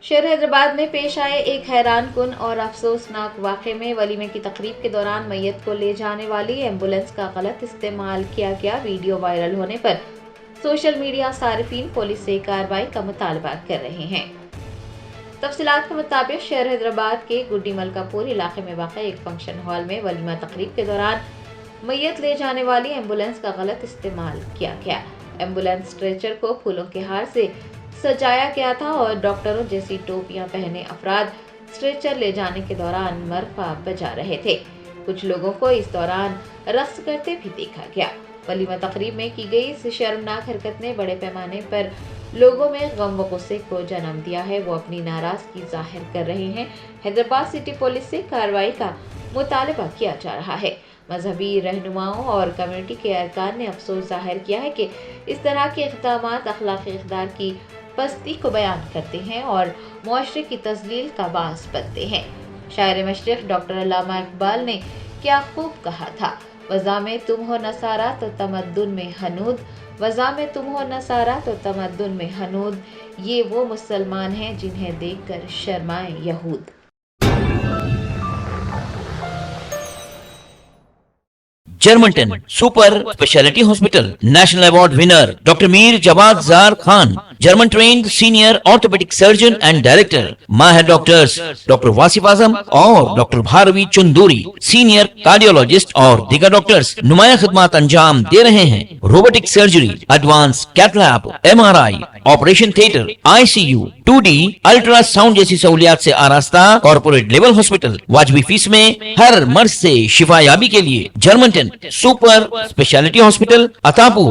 شہر حیدرآباد میں پیش آئے ایک حیران کن اور افسوسناک واقعے میں ولیمے کی تقریب کے دوران میت کو لے جانے والی ایمبولینس کا غلط استعمال کیا گیا۔ ویڈیو وائرل ہونے پر سوشل میڈیا صارفین پولیس سے کارروائی کا مطالبہ کر رہے ہیں۔ تفصیلات کے مطابق شہر حیدرآباد کے گڈی ملکا پور علاقے میں واقع ایک فنکشن ہال میں ولیمہ تقریب کے دوران میت لے جانے والی ایمبولینس کا غلط استعمال کیا گیا۔ ایمبولینس اسٹریچر کو پھولوں کے ہار سے سجایا گیا تھا اور ڈاکٹروں جیسی ٹوپیاں پہنے افراد اسٹریچر لے جانے کے دوران مرفا بجا رہے تھے۔ کچھ لوگوں کو اس دوران رقص کرتے بھی دیکھا گیا۔ ولیمہ تقریب میں کی گئی اس شرمناک حرکت نے بڑے پیمانے پر لوگوں میں غم و غصے کو جنم دیا ہے۔ وہ اپنی ناراضگی ظاہر کر رہے ہیں۔ حیدرآباد سٹی پولیس سے کارروائی کا مطالبہ کیا جا رہا ہے۔ مذہبی رہنماؤں اور کمیونٹی کے ارکان نے افسوس ظاہر کیا ہے کہ اس طرح کے اقدامات اخلاقی اقدار کی پستی کو بیان کرتے ہیں اور معاشرے کی تذلیل کا باعث بنتے ہیں۔ شاعر مشرق ڈاکٹر علامہ اقبال نے کیا خوب کہا تھا، وضع میں تم ہو نصارہ تو تمدن میں ہنود، وضع میں تم ہو نصارہ تو تمدن میں ہنود، یہ وہ مسلمان ہیں جنہیں دیکھ کر شرمائے یہود۔ جرمنٹن super speciality hospital national award winner doctor Mir Jawad Zar Khan, German trained senior orthopaedic surgeon and director, ماہر ڈاکٹرز ڈاکٹر واصف اعظم اور doctor Bharavi Chanduri, senior cardiologist اور دیگر ڈاکٹرز نمایاں خدمات انجام دے رہے ہیں۔ Robotic surgery, advance cath lab, MRI، operation theatre, ICU، 2D ultrasound جیسی سہولیات سے آراستہ کارپوریٹ لیول ہاسپٹل، واجبی فیس میں ہر مرض سے شفا یابی کے لیے جرمنٹن سپر اسپیشلٹی ہاسپٹل، عطاپور،